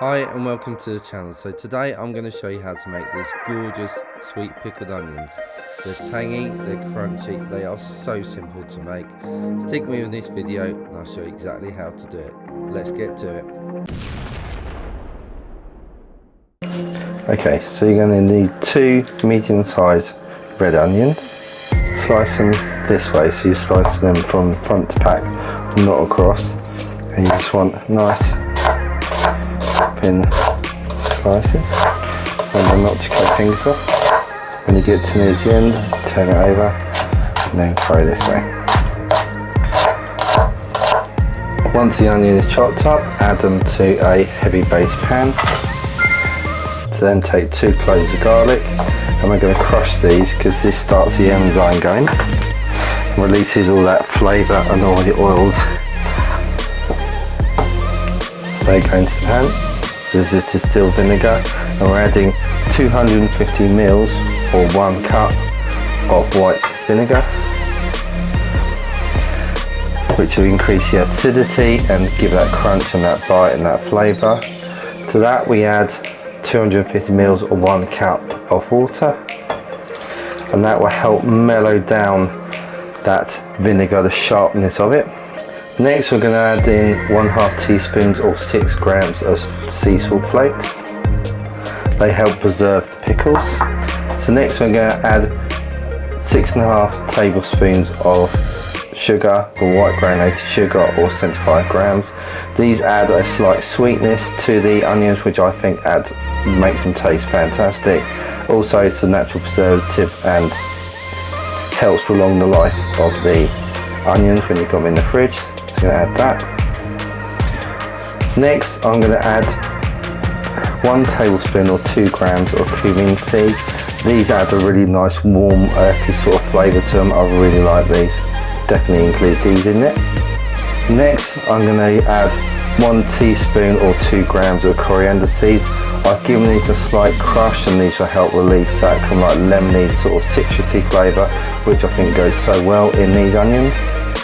Hi and welcome to the channel. So today I'm going to show you how to make these gorgeous sweet pickled onions. They're tangy, they're crunchy, they are so simple to make. Stick with me in this video and I'll show you exactly how to do it. Let's get to it. Okay, so you're going to need 2 medium-sized red onions. Slice them this way, so you slice them from front to back, not across. And you just want nice thin slices, and then not to cut fingers off. When you get to near the end, turn it over and then throw this way. Once the onion is chopped up, add them to a heavy base pan. Then take 2 cloves of garlic, and we're going to crush these because this starts the enzyme going and releases all that flavour and all the oils. So they go into the pan. So this is distilled vinegar, and we're adding 250 ml or 1 cup of white vinegar, which will increase the acidity and give that crunch and that bite and that flavour. To that we add 250 ml or 1 cup of water, and that will help mellow down that vinegar, the sharpness of it. Next we're going to add in 1/2 teaspoons or 6 grams of sea salt flakes. They help preserve the pickles. So next we're going to add 6.5 tablespoons of sugar, or white granulated sugar, or 75 grams. These add a slight sweetness to the onions, which I think makes them taste fantastic. Also it's a natural preservative and helps prolong the life of the onions when you've got them in the fridge. So I'm going to add that. Next I'm going to add 1 tablespoon or 2 grams of cumin seeds. These add a really nice warm earthy sort of flavour to them. I really like these. Definitely include these in it. Next I'm going to add 1 teaspoon or 2 grams of coriander seeds. I've given these a slight crush, and these will help release that kind of like lemony sort of citrusy flavour, which I think goes so well in these onions.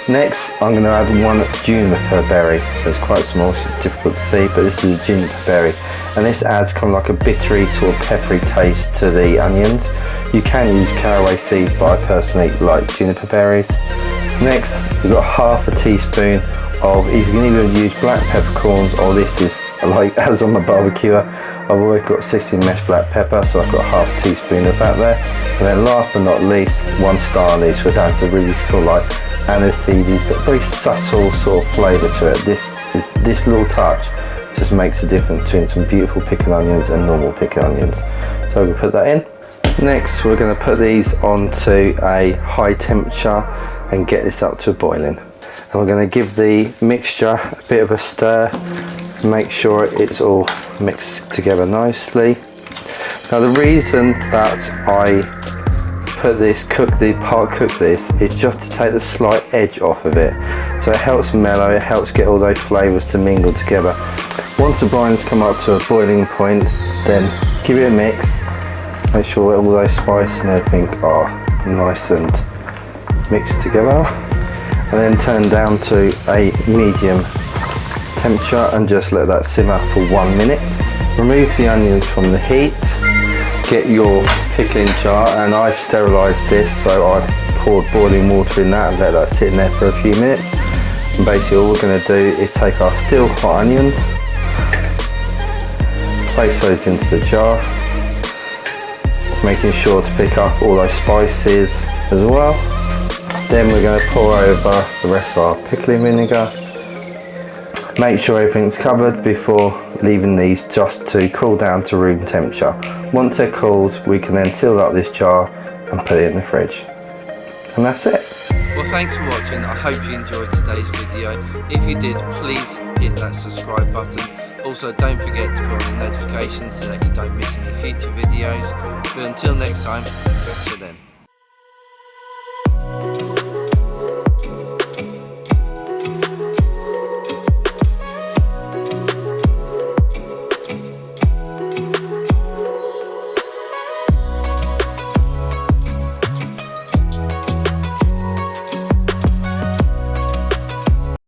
Next I'm going to add 1 juniper berry. So it's quite small, so it's difficult to see, but this is a juniper berry, and this adds kind of like a bittery sort of peppery taste to the onions. You can use caraway seeds, but I personally like juniper berries. Next we've got 1/2 teaspoon of, you can either use black peppercorns, or this is like as on my barbecue, I've always got 16 mesh black pepper, so I've got 1/2 teaspoon of that there. And then last but not least 1 star anise, which adds a really sort of like anise but very subtle sort of flavour to it. This little touch just makes a difference between some beautiful pickled onions and normal pickled onions. So we'll put that in. Next we're going to put these onto a high temperature and get this up to boiling. And we're going to give the mixture a bit of a stir, make sure it's all mixed together nicely. Now the reason that I cook this is just to take the slight edge off of it, so it helps mellow, it helps get all those flavours to mingle together. Once the brines come up to a boiling point, then give it a mix, make sure all those spices and everything are nice and mixed together, and then turn down to a medium temperature and just let that simmer for 1 minute. Remove the onions from the heat, get your pickling jar, and I've sterilised this, so I've poured boiling water in that and let that sit in there for a few minutes. And basically all we're going to do is take our still hot onions, place those into the jar, making sure to pick up all those spices as well. Then we're going to pour over the rest of our pickling vinegar. Make sure everything's covered before leaving these just to cool down to room temperature. Once they're cooled, we can then seal up this jar and put it in the fridge. And that's it. Well, thanks for watching. I hope you enjoyed today's video. If you did, please hit that subscribe button. Also, don't forget to put on the notifications so that you don't miss any future videos. But until next time, catch you then.